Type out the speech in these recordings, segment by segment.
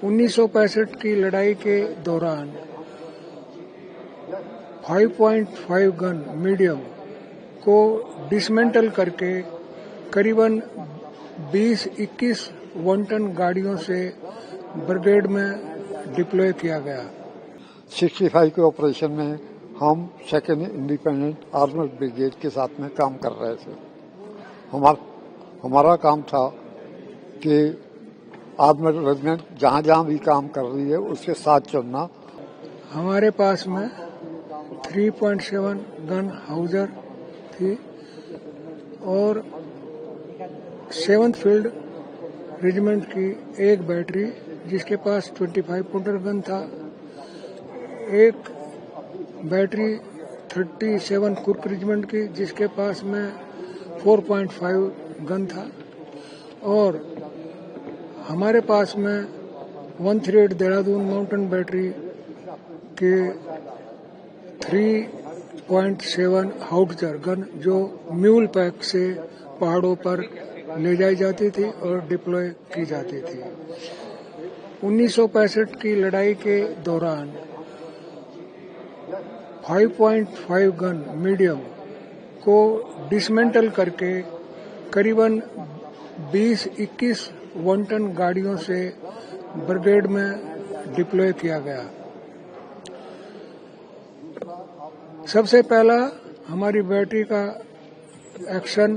1965 की लड़ाई के दौरान 5.5 गन मीडियम को डिसमेंटल करके करीबन 20-21 वन टन गाड़ियों से ब्रिगेड में डिप्लॉय किया गया। 65 के ऑपरेशन में हम सेकेंड इंडिपेंडेंट आर्मर्ड ब्रिगेड के साथ में काम कर रहे थे। हमारा काम था कि आर्मर्ड रेजिमेंट जहां जहां भी काम कर रही है उसके साथ चलना। हमारे पास में 3.7 गन हाउजर थी और 7th फील्ड रेजिमेंट की एक बैटरी जिसके पास 25 पाउंडर गन था, एक बैटरी 37 कुर्क रेजिमेंट की जिसके पास में 4.5 गन था और हमारे पास में 138 देहरादून माउंटेन बैटरी के 3.7 हाउटजर गन जो म्यूल पैक से पहाड़ों पर ले जाई जाती थी और डिप्लॉय की जाती थी। 1965 की लड़ाई के दौरान 5.5 गन मीडियम को डिसमेंटल करके करीबन 20-21 वन टन गाड़ियों से ब्रिगेड में डिप्लॉय किया गया। सबसे पहला हमारी बैटरी का एक्शन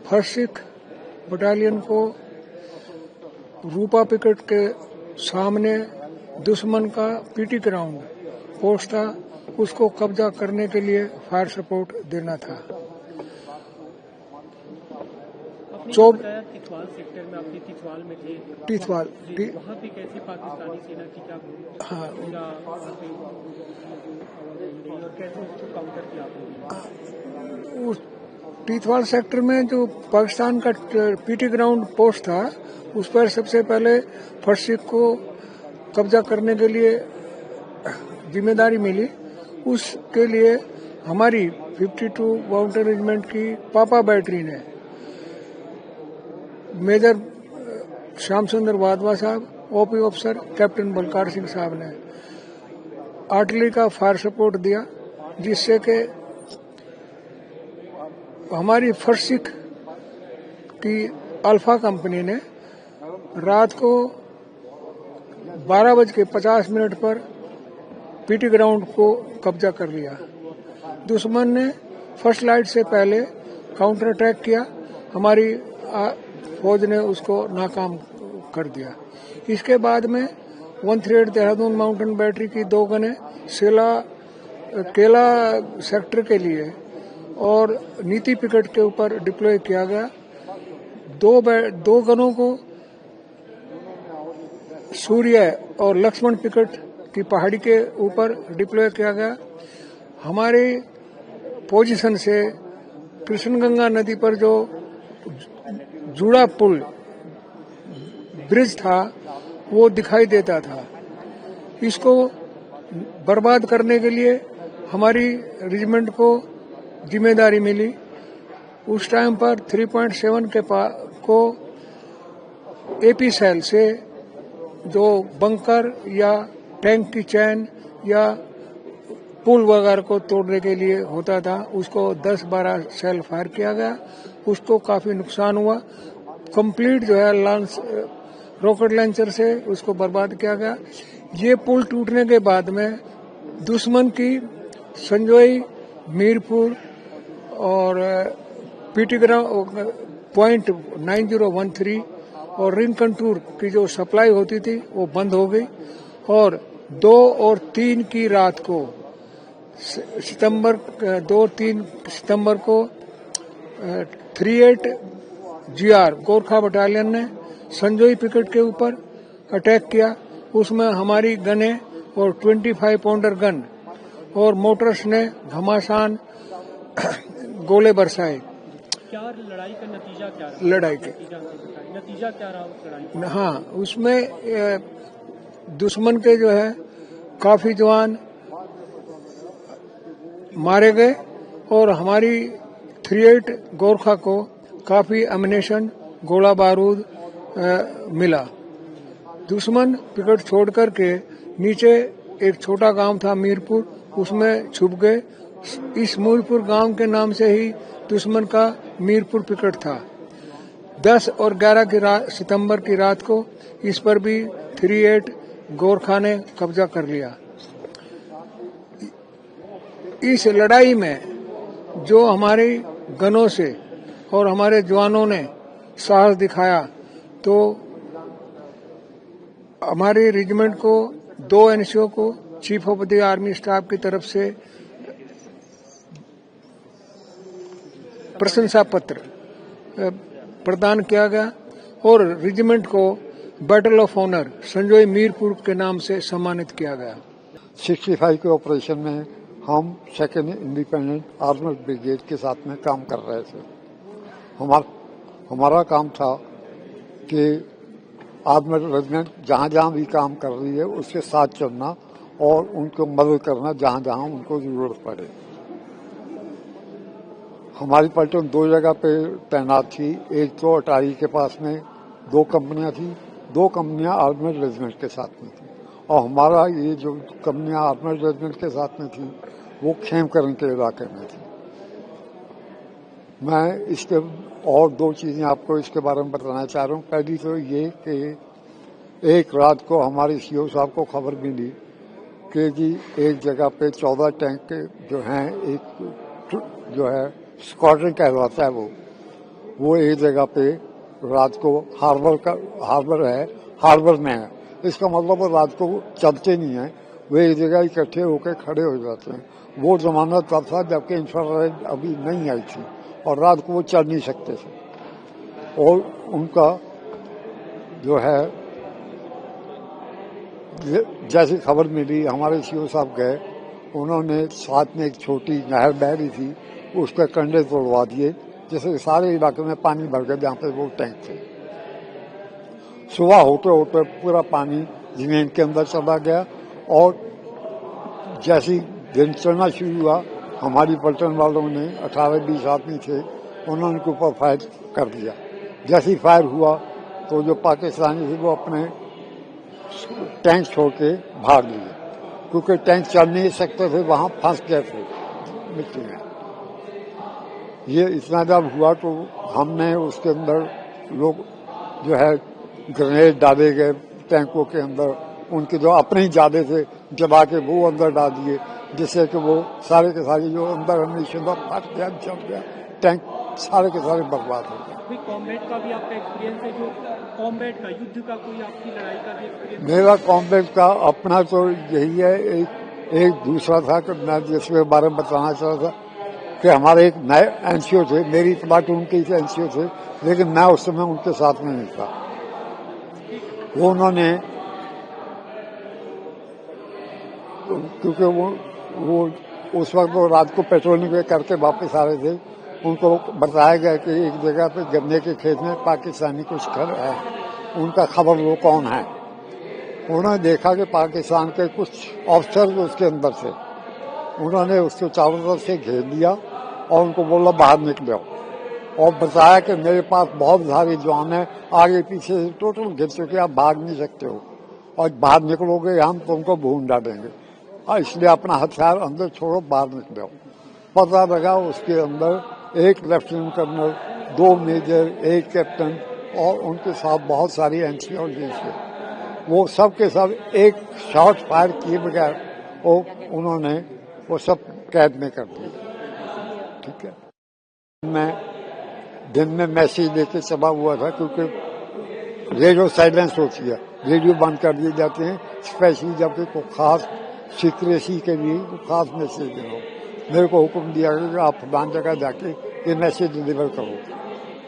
फर्स्ट सिख बटालियन को रूपा पिकेट के सामने दुश्मन का पीटी ग्राउंड पोस्ट था, उसको कब्जा करने के लिए फायर सपोर्ट देना था। तिथवाल सेक्टर में आपने तिथवाल में थे, तिथवाल वहाँ पे कैसे पाकिस्तानी सेना की क्या और कैसे उसको काउंटर किया आपने? उस तिथवाल सेक्टर में जो पाकिस्तान का पीटी ग्राउंड पोस्ट था उस पर सबसे पहले फर्स्ट सिख को कब्जा करने के लिए जिम्मेदारी मिली। उसके लिए हमारी 52 माउंटेन रेजिमेंट की पापा बैटरी ने मेजर श्याम सुंदर वाधवा साहब, ओपी अफसर कैप्टन बलकार सिंह साहब ने आर्टिलरी का फायर सपोर्ट दिया, जिससे कि हमारी फर्स्ट सिख की अल्फा कंपनी ने रात को 12:50 पर पीटी ग्राउंड को कब्जा कर लिया। दुश्मन ने फर्स्ट लाइट से पहले काउंटर अटैक किया, हमारी फौज ने उसको नाकाम कर दिया। इसके बाद में 138 देहरादून माउंटेन बैटरी की 2 गनें केला सेक्टर के लिए और नीति पिकेट के ऊपर डिप्लॉय किया गया। 2 गनों को सूर्य और लक्ष्मण पिकेट की पहाड़ी के ऊपर डिप्लॉय किया गया। हमारे पोजीशन से कृष्णगंगा नदी पर जो जुड़ा पुल ब्रिज था वो दिखाई देता था। इसको बर्बाद करने के लिए हमारी रेजिमेंट को जिम्मेदारी मिली। उस टाइम पर 3.7 को एपी सेल से जो बंकर या टैंक की चैन या पुल वगैरह को तोड़ने के लिए होता था, उसको 10-12 सेल फायर किया गया। उसको काफी नुकसान हुआ। कंप्लीट जो है रॉकेट लॉन्चर से उसको बर्बाद किया गया। ये पुल टूटने के बाद में दुश्मन की संजोई, मीरपुर और पीटी ग्राउंड पॉइंट 9013 और रिंग कंटूर की जो सप्लाई होती थी वो बंद हो गई और 2 और 3 की रात को 2-3 सितंबर को 38 GR गोरखा बटालियन ने संजोई पिकेट के ऊपर अटैक किया। उसमें हमारी गनें और 25 पाउंडर गन और मोटर्स ने घमासान गोले बरसाए। क्या लड़ाई का नतीजा क्या रहा? नतीजा क्या रहा उस लड़ाई? हाँ, उसमें दुश्मन के जो है काफी जवान मारे गए और हमारी 38 गोरखा को काफी एमिनेशन, गोला बारूद मिला। दुश्मन पिकट छोड़ करके नीचे एक छोटा गांव था मीरपुर, उसमें छुप गए। इस मीरपुर गांव के नाम से ही दुश्मन का मीरपुर पिकट था। 10 और 11 सितंबर की रात को इस पर भी 38 गोरखा ने कब्जा कर लिया। इस लड़ाई में जो हमारे गनों से और हमारे जवानों ने साहस दिखाया, तो हमारे रेजिमेंट को 2 एनसीओ को chief of the army staff की तरफ से प्रशंसा पत्र प्रदान किया गया और रेजिमेंट को battle of honour Sanjay Mirpur के नाम से सम्मानित किया गया। 65 के ऑपरेशन में हम सेकेंड इंडिपेंडेंट आर्मर्ड ब्रिगेड के साथ में काम कर रहे थे। हमारा काम था कि आर्मर्ड रेजिमेंट जहाँ जहाँ भी काम कर रही है उसके साथ चलना और उनको मदद करना जहाँ जहाँ उनको जरूरत पड़े। हमारी प्लाटून 2 जगह पे तैनात थी। एक तो अटारी के पास में 2 कंपनियां थी, 2 कंपनियां आर्मर्ड रेजिमेंट के साथ में थी, और हमारा ये जो कंपनियां आर्मर्ड रेजिमेंट के साथ में थी वो खेमकरन के इलाके में थी। मैं इसके और 2 चीजें आपको इसके बारे में बताना चाह रहा हूँ। पहली तो ये कि एक रात को हमारे सीओ साहब को खबर मिली कि जी एक जगह पे 14 टैंक जो हैं, एक जो है स्क्वाड्रन कहलाता है वो एक जगह पे रात को हार्बर में है। इसका मतलब वो रात को चलते नहीं है, वे एक जगह इकट्ठे होकर खड़े हो जाते हैं। वो जमाना तब था जबकि इंफ्रारेड अभी नहीं आई थी और रात को वो चल नहीं सकते थे। और उनका जो है जैसी खबर मिली, हमारे सीओ साहब गए, उन्होंने साथ में एक छोटी नहर बह रही थी, उसके कंडे तोड़वा दिए, जिससे सारे इलाके में पानी भर गया जहाँ पे वो टैंक थे। सुबह होते होते पूरा पानी जमीन के अंदर चला गया और जैसी दिन चलना शुरू हुआ, हमारी पलटन वालों ने 18-20 आदमी थे, उन्होंने उनके ऊपर फायर कर दिया। जैसी फायर हुआ तो जो पाकिस्तानी थे वो अपने टैंक छोड़ के भाग लिए, क्योंकि टैंक चल नहीं सकते थे, वहां फंस गए थे मिट्टी में। ये इतना जब हुआ तो हमने उसके अंदर लोग जो है ग्रेनेड डाले गए टैंकों के अंदर, उनके जो अपने ही जादे थे जला के वो अंदर डाल दिए, जिससे कि वो सारे के सारे जो अंदर एमिशन था फट गया, जल गया, टैंक सारे के सारे बर्बाद हो गए। कॉम्बैट का भी आपका एक्सपीरियंस है, जो कॉम्बैट का युद्ध का कोई आपकी लड़ाई का भी एक्सपीरियंस? मेरा कॉम्बैट का अपना तो यही है। एक दूसरा था कि मैं जिसके बारे में बताना चाह रहा था कि हमारे एक नए एनसीओ थे, मेरी प्लाटून के एनसीओ थे, लेकिन मैं उस समय उनके साथ में नहीं था। वो उन्होंने क्योंकि वो उस वक्त वो रात को पेट्रोलिंग करके वापस आ रहे थे, उनको बताया गया कि एक जगह पे गन्ने के खेत में पाकिस्तानी कुछ खड़ा है, उनका खबर लो कौन है। उन्होंने देखा कि पाकिस्तान के कुछ ऑफिसर उसके अंदर थे, उन्होंने उसको चारों तरफ से घेर लिया और उनको बोला बाहर निकलो, और बताया कि मेरे पास बहुत सारे जवान है, आगे पीछे से टोटल घिर चुके, आप भाग नहीं सकते हो, और बाहर निकलोगे हम तुमको भून डालेंगे, और इसलिए अपना हथियार अंदर छोड़ो, बाहर निकलो। पता लगा उसके अंदर एक लेफ्टिनेंट कर्नल, 2 मेजर, 1 कैप्टन और उनके साथ बहुत सारी एनसीओ थे। वो सब के सब एक शॉट फायर किए बगैर उन्होंने वो सब कैद में कर दिए। ठीक है, मैं दिन में मैसेज देके चला हुआ था, क्योंकि रेडियो साइलेंस होती है, रेडियो बंद कर दिए जाते हैं, स्पेशली जबकि कोई खास सीक्रेसी के लिए खास मैसेज देना हो। मेरे को हुक्म दिया गया कि आप फलान जगह जाके ये मैसेज डिलीवर करो।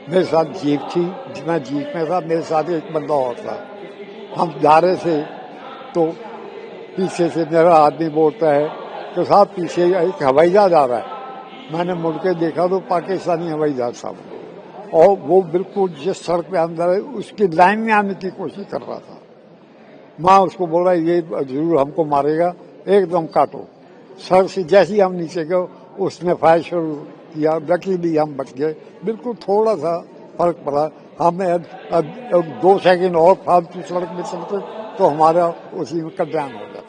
मेरे साथ जीप थी, मैं जीप में था, मेरे साथ एक बंदा और था। हम जा रहे थे तो पीछे से मेरा आदमी बोलता है कि साहब पीछे एक हवाई जहाज आ रहा है। मैंने मुड़ के देखा तो पाकिस्तानी हवाई जहाज साहब, और वो बिल्कुल जिस सड़क पे अंदर है उसकी लाइन में आने की कोशिश कर रहा था। मैं उसको बोला ये जरूर हमको मारेगा, एकदम काटो। सड़क से जैसे ही हम नीचे गए उसने फायर शुरू किया, लकीली हम बच गए। बिल्कुल थोड़ा सा फर्क पड़ा, हमें अब 2 सेकंड और फालतू सड़क में चलते तो हमारा उसी में कल्याण हो जाता।